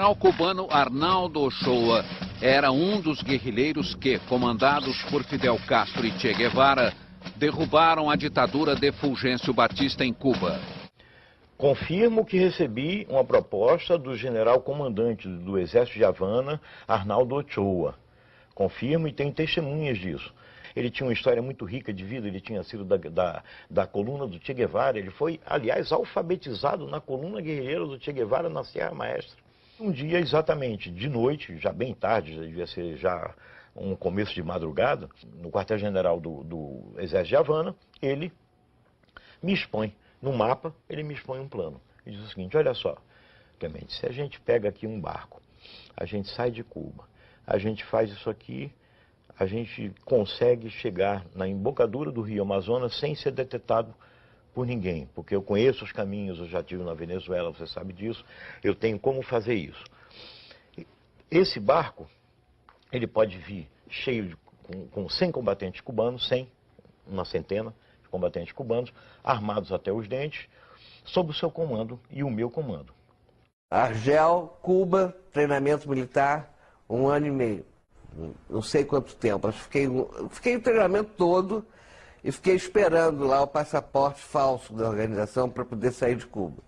O cubano Arnaldo Ochoa era um dos guerrilheiros que, comandados por Fidel Castro e Che Guevara, derrubaram a ditadura de Fulgêncio Batista em Cuba. Confirmo que recebi uma proposta do general comandante do Exército de Havana, Arnaldo Ochoa. Confirmo e tenho testemunhas disso. Ele tinha uma história muito rica de vida, ele tinha sido da coluna do Che Guevara. Ele foi, aliás, alfabetizado na coluna guerrilheira do Che Guevara na Serra Maestra. Um dia, exatamente, de noite, já bem tarde, já devia ser já um começo de madrugada, no quartel-general do Exército de Havana, ele me expõe, no mapa, ele me expõe um plano. Ele diz o seguinte: olha só, Clemente, se a gente pega aqui um barco, a gente sai de Cuba, a gente faz isso aqui, a gente consegue chegar na embocadura do Rio Amazonas sem ser detectado por ninguém, porque eu conheço os caminhos, eu já estive na Venezuela, você sabe disso, eu tenho como fazer isso. Esse barco, ele pode vir cheio com 100 combatentes cubanos, 100, uma centena de combatentes cubanos, armados até os dentes, sob o seu comando e o meu comando. Argel, Cuba, treinamento militar, 1 ano e meio. Não sei quanto tempo, mas fiquei o treinamento todo e fiquei esperando lá o passaporte falso da organização para poder sair de Cuba.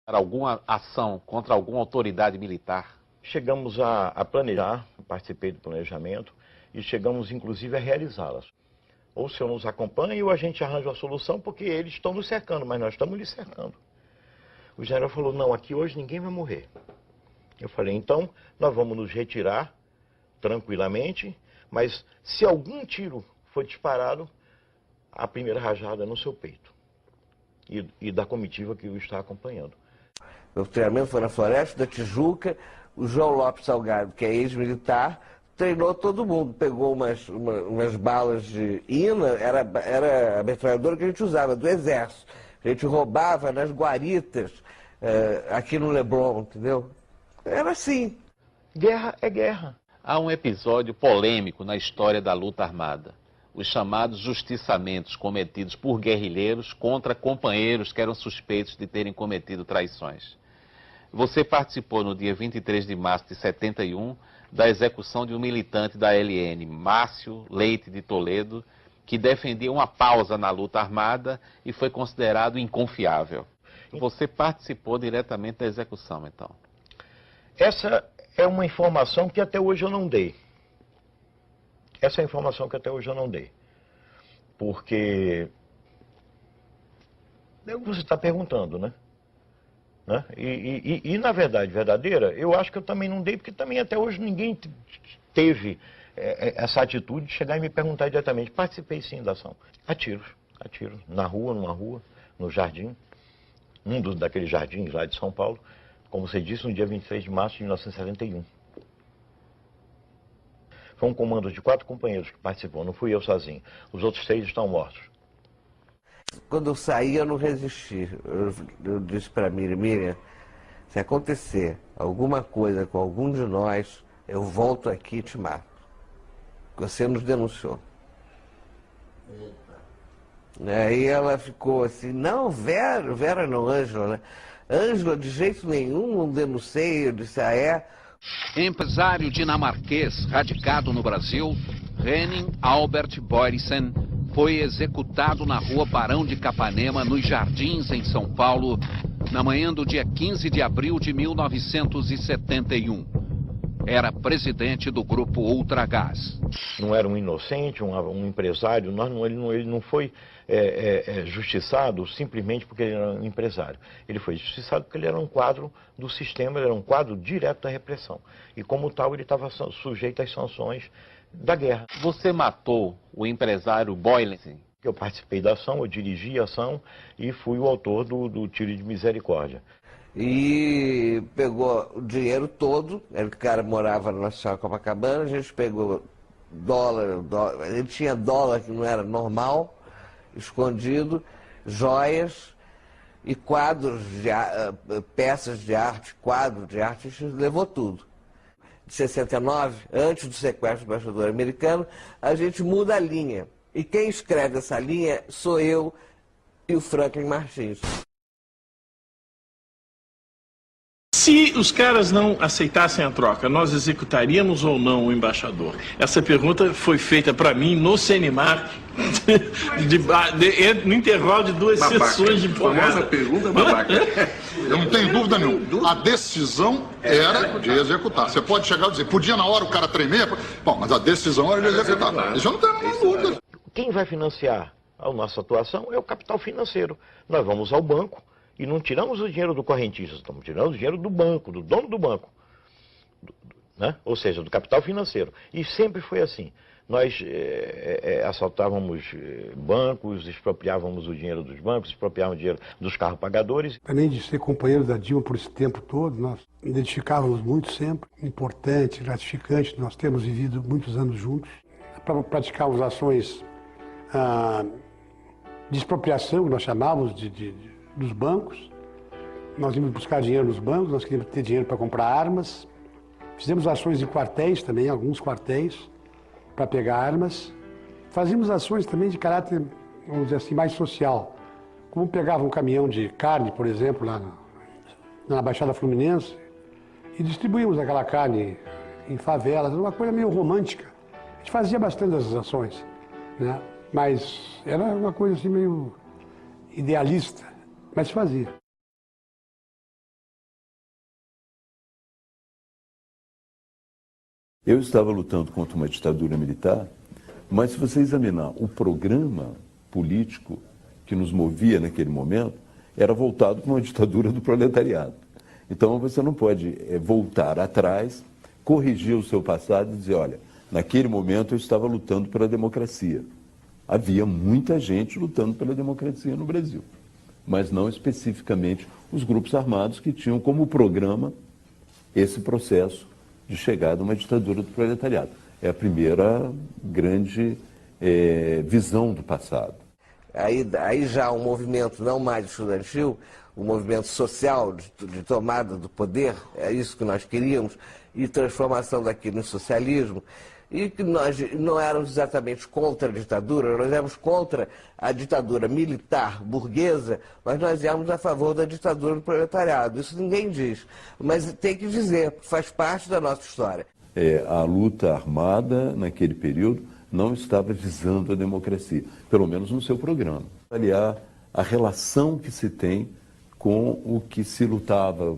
Alguma ação contra alguma autoridade militar? Chegamos a planejar, participei do planejamento e chegamos inclusive a realizá-las. Ou o senhor nos acompanha ou a gente arranja uma solução, porque eles estão nos cercando, mas nós estamos lhes cercando. O general falou: não, aqui hoje ninguém vai morrer. Eu falei: então nós vamos nos retirar tranquilamente, mas se algum tiro for disparado, a primeira rajada é no seu peito e da comitiva que o está acompanhando. Meu treinamento foi na Floresta da Tijuca. O João Lopes Salgado, que é ex-militar, treinou todo mundo, pegou umas balas de INA, era a metralhadora que a gente usava, do Exército. A gente roubava nas guaritas, aqui no Leblon, entendeu? Era assim. Guerra é guerra. Há um episódio polêmico na história da luta armada. Os chamados justiçamentos cometidos por guerrilheiros contra companheiros que eram suspeitos de terem cometido traições. Você participou no dia 23 de março de 71 da execução de um militante da LN, Márcio Leite de Toledo, que defendia uma pausa na luta armada e foi considerado inconfiável. Você participou diretamente da execução, então? Essa é uma informação que até hoje eu não dei. Essa é a informação que até hoje eu não dei. Porque é o que você está perguntando, né? E na verdade verdadeira, eu acho que eu também não dei, porque também até hoje ninguém teve essa atitude de chegar e me perguntar diretamente. Participei sim da ação. A tiros, na rua, numa rua, no jardim, daqueles jardins lá de São Paulo, como você disse, no dia 23 de março de 1971. Foi um comando de 4 companheiros que participou, não fui eu sozinho. Os outros 6 estão mortos. Quando eu saí, eu não resisti. Eu disse para Miriam, se acontecer alguma coisa com algum de nós, eu volto aqui e te mato. Você nos denunciou. Aí ela ficou assim: não, Vera não, Ângela, né? Ângela, de jeito nenhum, não denunciei. Eu disse: ah, é? Empresário dinamarquês radicado no Brasil, Henning Albert Boysen, foi executado na rua Barão de Capanema, nos Jardins, em São Paulo, na manhã do dia 15 de abril de 1971. Era presidente do grupo Ultragaz. Não era um inocente, um empresário, ele não foi justiçado simplesmente porque ele era um empresário. Ele foi justiçado porque ele era um quadro do sistema, ele era um quadro direto da repressão. E como tal, ele estava sujeito às sanções da guerra. Você matou o empresário Boysen? Eu participei da ação, eu dirigi a ação e fui o autor do tiro de misericórdia. E pegou o dinheiro todo, o cara morava na Nacional Copacabana, a gente pegou dólar, ele tinha dólar que não era normal, escondido, joias e quadros, peças de arte, quadros de arte, a gente levou tudo. De 69, antes do sequestro do embaixador americano, a gente muda a linha. E quem escreve essa linha sou eu, e o Franklin Martins. Se os caras não aceitassem a troca, nós executaríamos ou não o embaixador? Essa pergunta foi feita para mim no Senimar, no intervalo de duas sessões de porrada. Famosa pergunta babaca. Eu não tenho dúvida nenhuma. A decisão era de executar. Você pode chegar e dizer, podia na hora o cara tremer? Bom, mas a decisão era de executar. Isso eu não tenho a menor dúvida. Quem vai financiar a nossa atuação é o capital financeiro. Nós vamos ao banco e não tiramos o dinheiro do correntista, estamos tirando o dinheiro do banco, do dono do banco, né? Ou seja, do capital financeiro. E sempre foi assim. Nós assaltávamos bancos, expropriávamos o dinheiro dos bancos, expropriávamos o dinheiro dos carros pagadores. Além de ser companheiro da Dilma por esse tempo todo, nós identificávamos muito sempre, importante, gratificante, nós temos vivido muitos anos juntos, para praticarmos ações de expropriação, que nós chamávamos dos bancos. Nós íamos buscar dinheiro nos bancos, nós queríamos ter dinheiro para comprar armas. Fizemos ações em quartéis também, alguns quartéis, para pegar armas. Fazíamos ações também de caráter, vamos dizer assim, mais social. Como pegava um caminhão de carne, por exemplo, lá na Baixada Fluminense, e distribuímos aquela carne em favelas, uma coisa meio romântica. A gente fazia bastante essas ações, né? Mas era uma coisa assim meio idealista, mas fazia. Eu estava lutando contra uma ditadura militar, mas se você examinar o programa político que nos movia naquele momento, era voltado para uma ditadura do proletariado. Então você não pode voltar atrás, corrigir o seu passado e dizer, olha, naquele momento eu estava lutando pela democracia. Havia muita gente lutando pela democracia no Brasil, mas não especificamente os grupos armados que tinham como programa esse processo de chegada a uma ditadura do proletariado. É a primeira grande visão do passado. Aí já um movimento não mais estudantil, um movimento social de tomada do poder, é isso que nós queríamos, e transformação daquilo em socialismo. E que nós não éramos exatamente contra a ditadura, nós éramos contra a ditadura militar burguesa, mas nós éramos a favor da ditadura do proletariado. Isso ninguém diz, mas tem que dizer, faz parte da nossa história. A luta armada, naquele período, não estava visando a democracia, pelo menos no seu programa. Aliás, a relação que se tem com o que se lutava,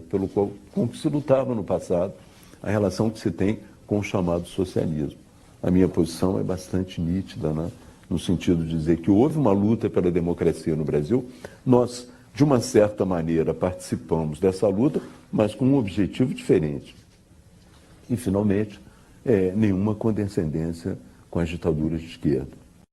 com o que se lutava no passado, a relação que se tem com o chamado socialismo. A minha posição é bastante nítida, né? No sentido de dizer que houve uma luta pela democracia no Brasil. Nós, de uma certa maneira, participamos dessa luta, mas com um objetivo diferente. E, finalmente, nenhuma condescendência com as ditaduras de esquerda.